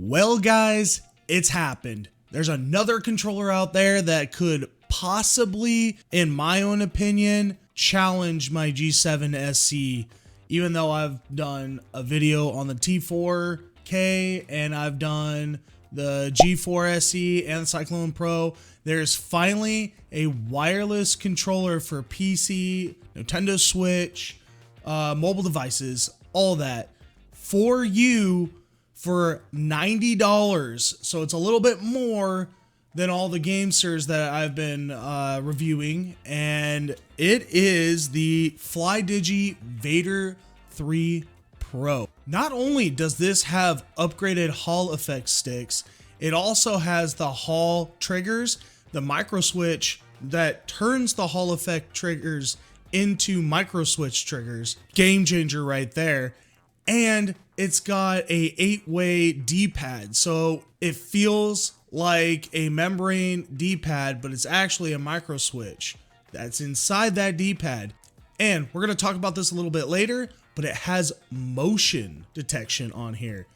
Well, guys, it's happened. There's another controller out there that could possibly, in my own opinion, challenge my G7 SE, even though I've done a video on the T4K and I've done the G4 SE and the Cyclone Pro. There's finally a wireless controller for PC, Nintendo Switch, mobile devices, all that for you for $90. So it's a little bit more than all the GameSters that I've been reviewing, and it is the FlyDigi Vader 3 Pro. Not only does this have upgraded Hall effect sticks, it also has the Hall triggers, the micro switch that turns the Hall effect triggers into micro switch triggers. Game changer right there. And it's got a 8-way D-pad, so it feels like a membrane D-pad, but it's actually a micro switch that's inside that D-pad. And we're going to talk about this a little bit later, but it has motion detection on here.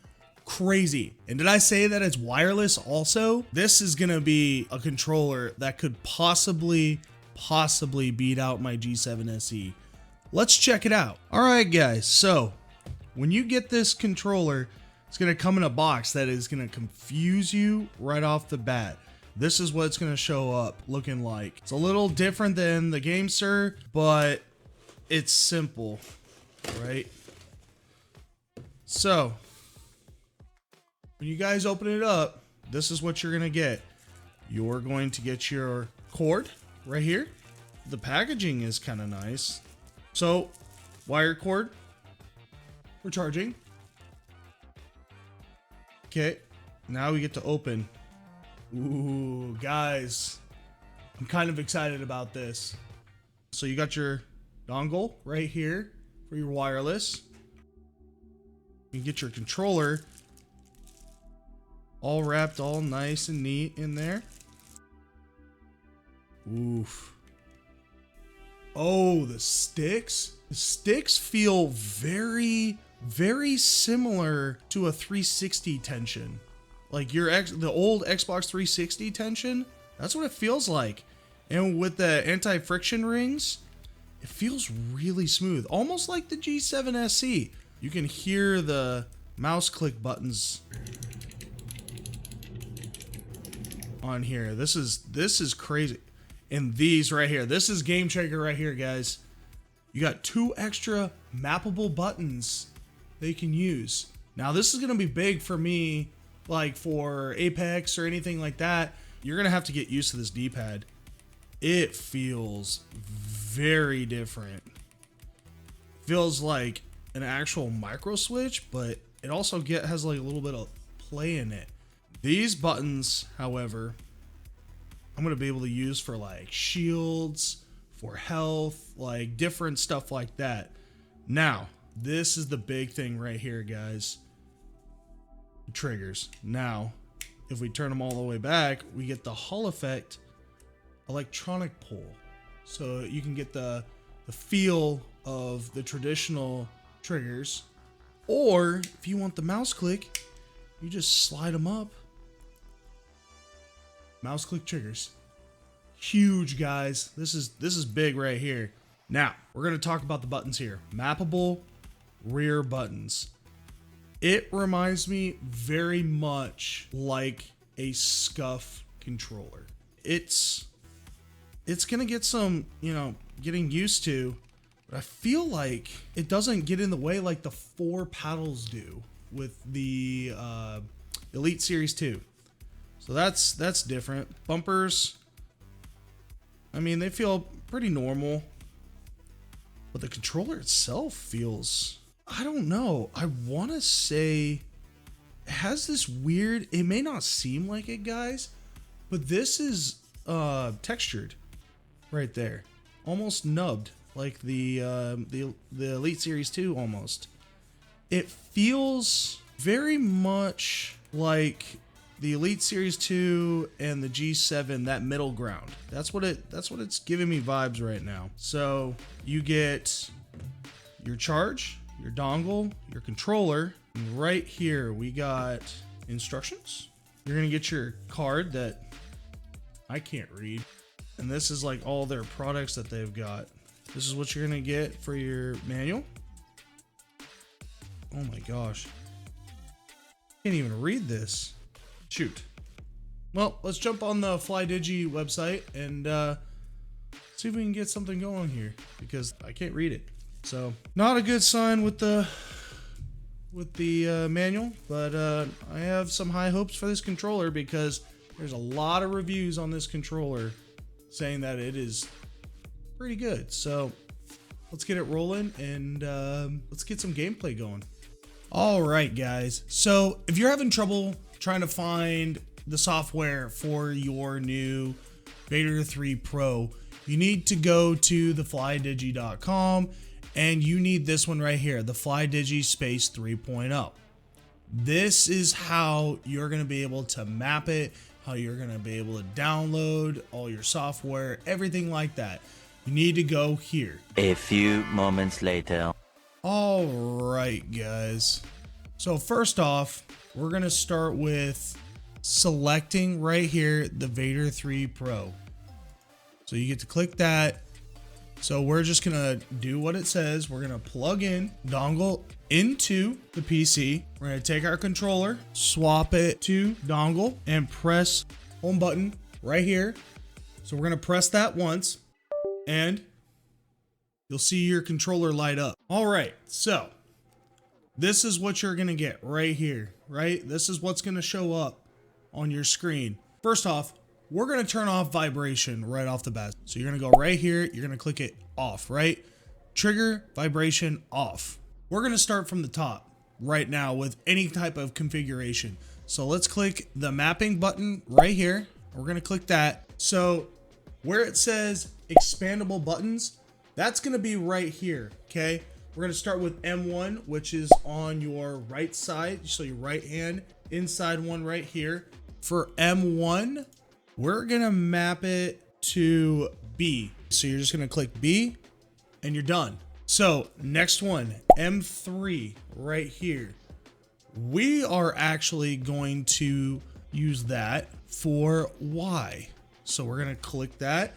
Crazy. And did I say that it's wireless also? This is going to be a controller that could possibly beat out my G7 SE. Let's check it out. All right, guys. So when you get this controller, it's going to come in a box that is going to confuse you right off the bat. This is what it's going to show up looking like. It's a little different than the GameSters, but it's simple, right? So when you guys open it up, this is what you're going to get. You're going to get your cord right here. The packaging is kind of nice. So wire cord for charging. Okay, now we get to open. Ooh, guys, I'm kind of excited about this. So you got your dongle right here for your wireless. You get your controller all wrapped all nice and neat in there. Oof. Oh, the sticks. The sticks feel very similar to a 360 tension. Like the old Xbox 360 tension. That's what it feels like. And with the anti-friction rings, it feels really smooth. Almost like the G7 SE. You can hear the mouse click buttons on here. This is crazy. And these right here, this is game changer right here, guys. You got 2 extra mappable buttons that you can use. Now this is gonna be big for me, like for Apex or anything like that. You're gonna have to get used to this D-pad. It feels very different. Feels like an actual micro switch, but it also has like a little bit of play in it. These buttons, however, I'm gonna be able to use for like shields, for health, like different stuff like that. Now, this is the big thing right here, guys. Triggers. Now, if we turn them all the way back, we get the Hall effect electronic pull. So you can get the feel of the traditional triggers. Or if you want the mouse click, you just slide them up. Mouse click triggers. Huge, guys. This is big right here. Now, we're going to talk about the buttons here. Mappable rear buttons. It reminds me very much like a SCUF controller. It's going to get some, getting used to, but I feel like it doesn't get in the way like the 4 paddles do with the Elite Series 2. So that's different. Bumpers, I mean, they feel pretty normal, but the controller itself feels, I don't know. I want to say it has this weird, it may not seem like it, guys, but this is textured right there. Almost nubbed like the Elite Series 2 almost. It feels very much like the Elite Series 2 and the G7, that middle ground. That's what it's giving me vibes right now. So you get your charge, your dongle, your controller, and right here we got instructions. You're gonna get your card that I can't read. And this is like all their products that they've got. This is what you're gonna get for your manual. Oh my gosh. Can't even read this. Shoot. Well, let's jump on the FlyDigi website and see if we can get something going here, because I can't read it. So not a good sign with the manual, but I have some high hopes for this controller because there's a lot of reviews on this controller saying that it is pretty good. So let's get it rolling and let's get some gameplay going. All right, guys. So if you're having trouble trying to find the software for your new Vader 3 Pro, you need to go to the flydigi.com and you need this one right here, the FlyDigi Space 3.0. This is how you're going to be able to map it, how you're going to be able to download all your software, everything like that. You need to go here. A few moments later. All right, guys. So first off, we're going to start with selecting right here the Vader 3 Pro. So you get to click that. So we're just gonna do what it says. We're gonna plug in dongle into the PC. We're gonna take our controller, swap it to dongle, and press home button right here. So we're gonna press that once and you'll see your controller light up. All right, so this is what you're gonna get right here, right? This is what's gonna show up on your screen. First off, we're going to turn off vibration right off the bat. So you're going to go right here. You're going to click it off, right? Trigger vibration off. We're going to start from the top right now with any type of configuration. So let's click the mapping button right here. We're going to click that. So where it says expandable buttons, that's going to be right here. Okay. We're going to start with M1, which is on your right side. So your right hand inside one right here. For M1, we're gonna map it to B. So you're just gonna click B and you're done. So next one, M3 right here. We are actually going to use that for Y. So we're gonna click that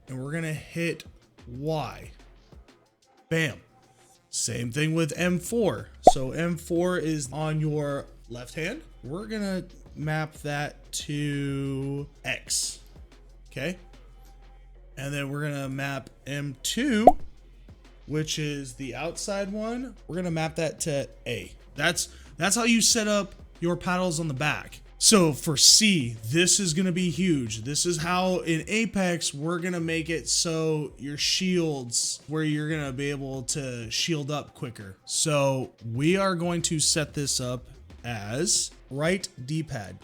and we're gonna hit Y. Bam. Same thing with M4. So M4 is on your left hand. We're gonna map that to X. Okay. And then we're gonna map M2, which is the outside one. We're gonna map that to A. That's how you set up your paddles on the back. So for C, this is gonna be huge. This is how in Apex we're gonna make it so your shields, where you're gonna be able to shield up quicker. So we are going to set this up as right D-pad.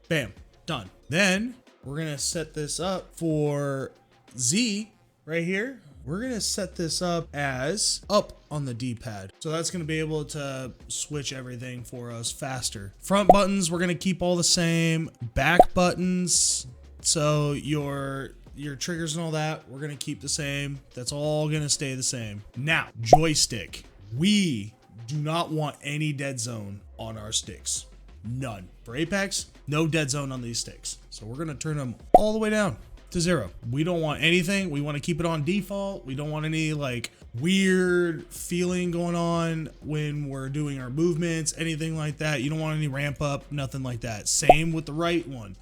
Bam, done. Then we're gonna set this up for Z right here. We're gonna set this up as up on the D-pad. So that's gonna be able to switch everything for us faster. Front buttons, we're gonna keep all the same. Back buttons, so your triggers and all that, we're gonna keep the same. That's all gonna stay the same. Now, joystick. We do not want any dead zone on our sticks. None. For Apex, no dead zone on these sticks. So we're gonna turn them all the way down to 0. We don't want anything. We want to keep it on default. We don't want any like weird feeling going on when we're doing our movements, anything like that. You don't want any ramp up, nothing like that. Same with the right one.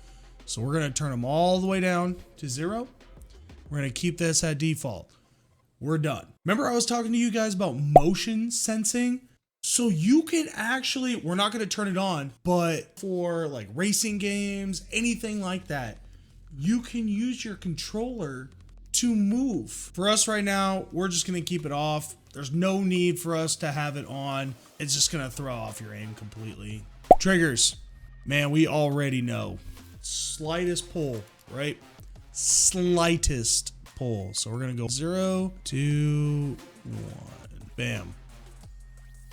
So we're gonna turn them all the way down to 0. We're gonna keep this at default. We're done. Remember I was talking to you guys about motion sensing? So you can actually, we're not going to turn it on, but for like racing games, anything like that, you can use your controller to move. For us right now, we're just going to keep it off. There's no need for us to have it on. It's just going to throw off your aim completely. Triggers, man, we already know. Slightest pull, right? Slightest pull. So we're going to go 0 to 1. Bam.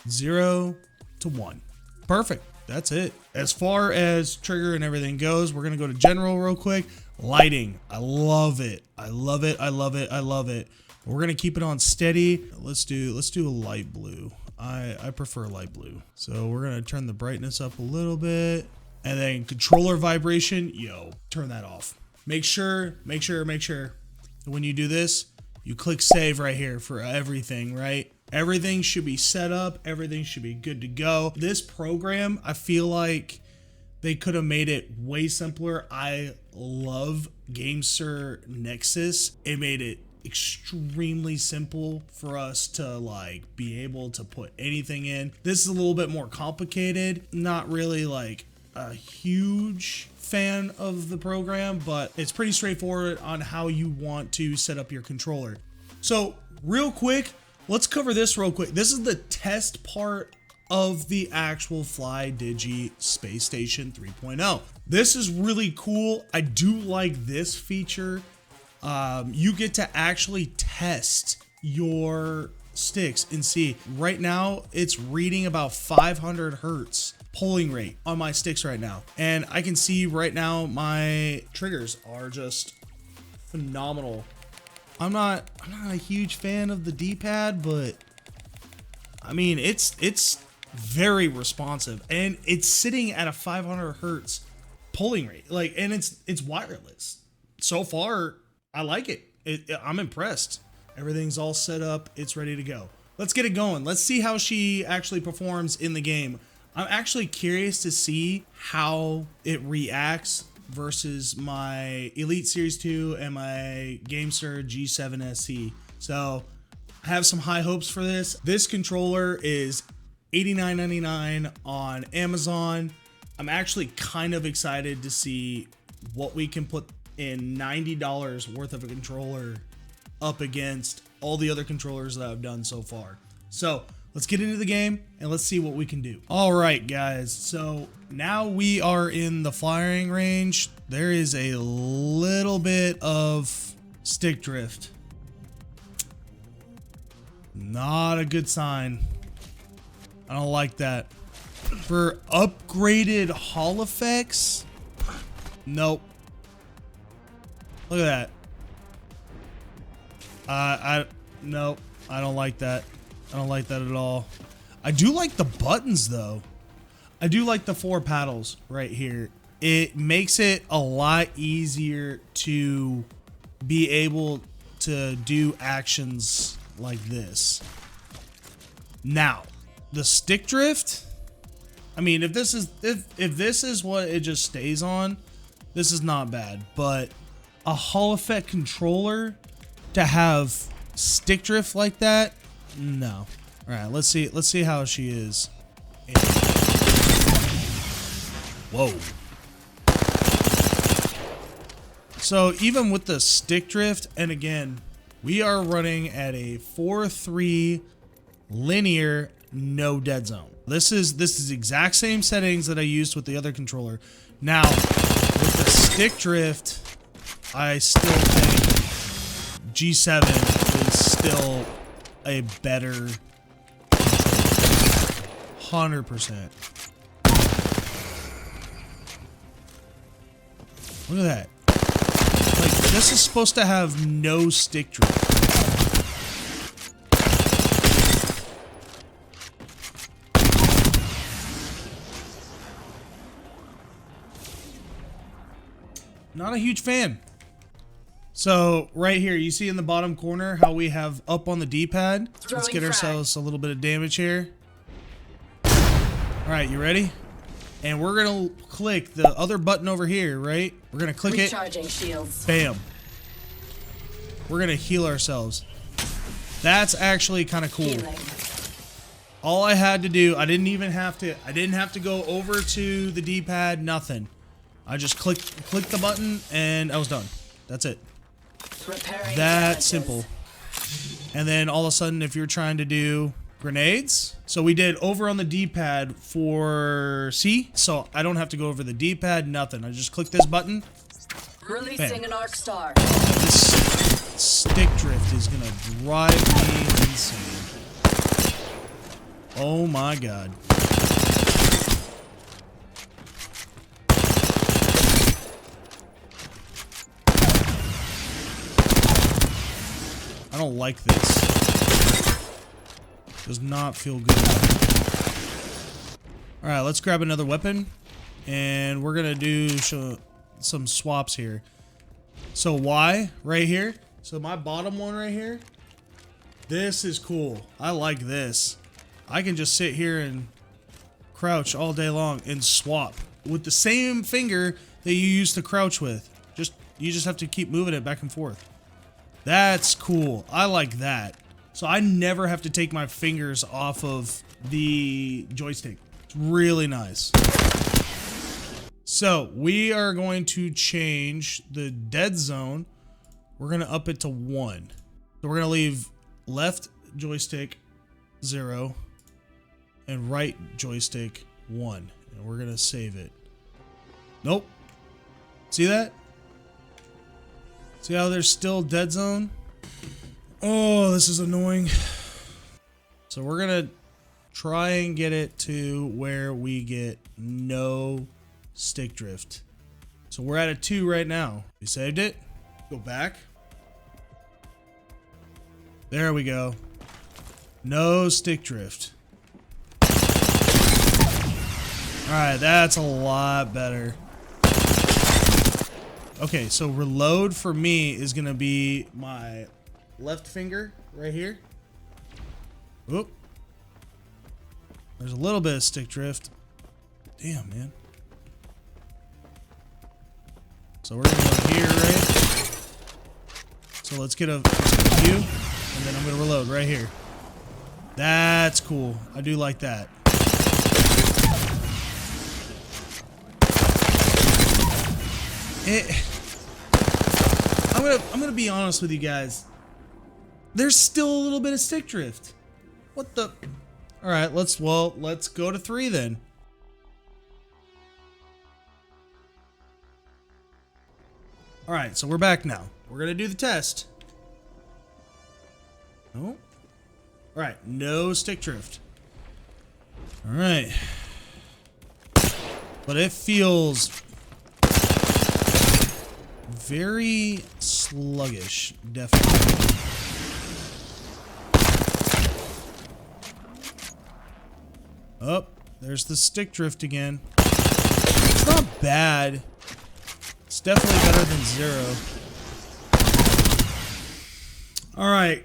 0 to 1. Perfect. That's it. As far as trigger and everything goes, we're going to go to general real quick. Lighting. I love it. I love it. I love it. I love it. We're going to keep it on steady. Let's do a light blue. I prefer light blue. So we're gonna turn the brightness up a little bit, and then controller vibration, yo, turn that off. Make sure when you do this, you click save right here for everything, right? Everything should be set up, everything should be good to go. This program, I feel like they could have made it way simpler. I love GameSir Nexus. It made it extremely simple for us to like be able to put anything in. This is a little bit more complicated. Not really like a huge fan of the program, but it's pretty straightforward on how you want to set up your controller. So real quick, let's cover this real quick. This is the test part of the actual FlyDigi Space Station 3.0. This is really cool. I do like this feature. You get to actually test your sticks and see. Right now, it's reading about 500 hertz polling rate on my sticks right now. And I can see right now my triggers are just phenomenal. I'm not a huge fan of the D-pad, but I mean, it's very responsive, and it's sitting at a 500 hertz polling rate. Like, and it's wireless. So far, I like it. I'm impressed. Everything's all set up. It's ready to go. Let's get it going. Let's see how she actually performs in the game. I'm actually curious to see how it reacts versus my Elite Series 2 and my GameSir G7 SC. So I have some high hopes for this. This controller is $89.99 on Amazon. I'm actually kind of excited to see what we can put in $90 worth of a controller up against all the other controllers that I've done so far. So let's get into the game and let's see what we can do. All right, guys. So now we are in the firing range. There is a little bit of stick drift. Not a good sign. I don't like that. For upgraded Hall effects, nope. Look at that. Nope. I don't like that. I don't like that at all. I do like the buttons though. I do like the 4 paddles right here. It makes it a lot easier to be able to do actions like this. Now, the stick drift, I mean, if this is what it just stays on, this is not bad. But a Hall effect controller to have stick drift like that, no. All right, let's see how she is. Whoa. So even with the stick drift, and again, we are running at a 4:3 linear, no dead zone. This is exact same settings that I used with the other controller. Now, with the stick drift, I still think G7 is still a better 100%. Look at that. Like, this is supposed to have no stick drift. Not a huge fan. So right here, you see in the bottom corner how we have up on the D-pad. Let's get ourselves a little bit of damage here. All right, you ready? And we're gonna click the other button over here, right? We're gonna click it. Shields. Bam. We're gonna heal ourselves. That's actually kind of cool. Healing. All I had to do, I didn't have to go over to the D-pad, nothing. I just clicked the button and I was done. That's it. Repairing That damages. simple. And then all of a sudden, if you're trying to do grenades, so we did over on the D-pad for C, so I don't have to go over the D-pad, nothing. I just click this button. Releasing an arc star. This stick drift is gonna drive me insane. Oh my god. I don't like this. Does not feel good. Alright, let's grab another weapon. And we're gonna do some swaps here. So Y, right here. So my bottom one right here. This is cool. I like this. I can just sit here and crouch all day long and swap with the same finger that you used to crouch with. You just have to keep moving it back and forth. That's cool. I like that. So I never have to take my fingers off of the joystick. It's really nice. So we are going to change the dead zone. We're going to up it to 1. So we're going to leave left joystick 0 and right joystick 1. And we're going to save it. Nope. See that? See how there's still dead zone? Oh, this is annoying. So we're going to try and get it to where we get no stick drift. So we're at a 2 right now. We saved it. Go back. There we go. No stick drift. Alright, that's a lot better. Okay, so reload for me is going to be my left finger right here. Oop. There's a little bit of stick drift. Damn, man. So we're going to go here, right? So let's get a view, and then I'm going to reload right here. That's cool. I do like that. I'm gonna be honest with you guys. There's still a little bit of stick drift. What the? All right, let's go to 3 then. All right, so we're back now. We're gonna do the test. No. All right, no stick drift. All right, but it feels very sluggish, definitely. Oh, there's the stick drift again. It's not bad. It's definitely better than 0. Alright,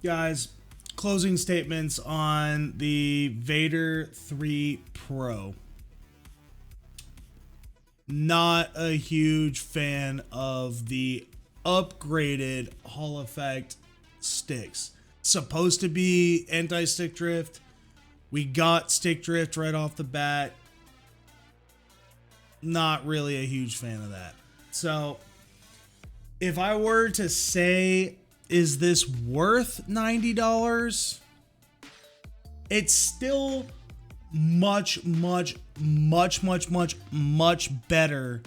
guys. Closing statements on the Vader 3 Pro. Not a huge fan of the upgraded Hall Effect sticks. Supposed to be anti-stick drift. We got stick drift right off the bat. Not really a huge fan of that. So, if I were to say, is this worth $90? It's still much better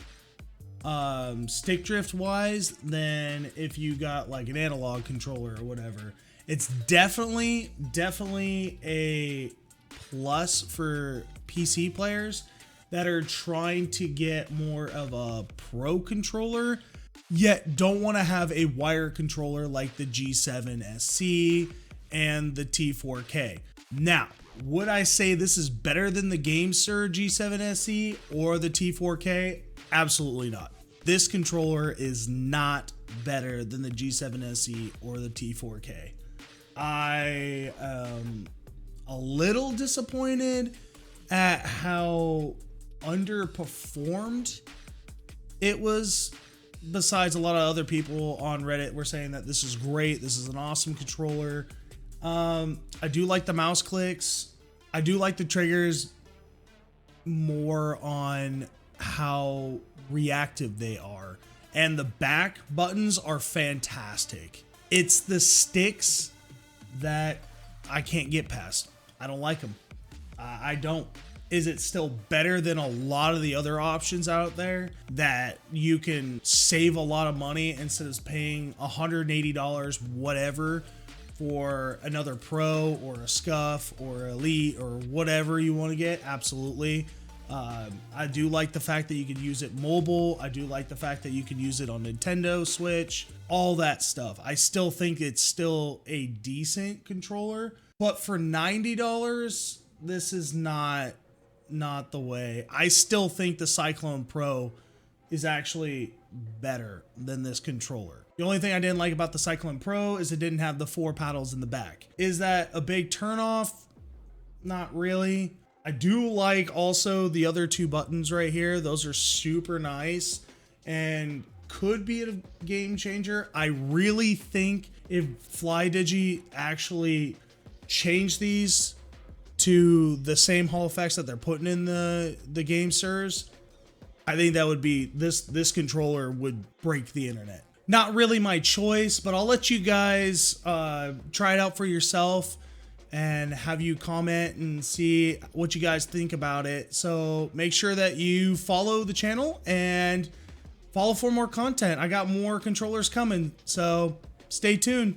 stick drift wise than if you got like an analog controller or whatever. It's definitely a plus for PC players that are trying to get more of a pro controller, yet don't want to have a wire controller like the G7 SC and the T4K. Now, would I say this is better than the GameSir G7 SE or the T4K? Absolutely not. This controller is not better than the G7 SE or the T4K. I am a little disappointed at how underperformed it was. Besides, a lot of other people on Reddit were saying that this is great, this is an awesome controller. I do like the mouse clicks. I do like the triggers more on how reactive they are. And the back buttons are fantastic. It's the sticks that I can't get past. I don't like them. I don't. Is it still better than a lot of the other options out there that you can save a lot of money instead of paying $180 whatever for another Pro or a Scuff or Elite or whatever you want to get? Absolutely. I do like the fact that you can use it mobile. I do like the fact that you can use it on Nintendo Switch, all that stuff. I still think it's still a decent controller, But for $90, this is not the way. I still think the Cyclone Pro is actually better than this controller. The only thing I didn't like about the Cyclone Pro is it didn't have the 4 paddles in the back. Is that a big turnoff? Not really. I do like also the other 2 buttons right here. Those are super nice and could be a game changer. I really think if FlyDigi actually changed these to the same Hall effects that they're putting in the game sirs, I think that would be this controller would break the internet. Not really my choice, but I'll let you guys try it out for yourself and have you comment and see what you guys think about it. So make sure that you follow the channel and follow for more content. I got more controllers coming, so stay tuned.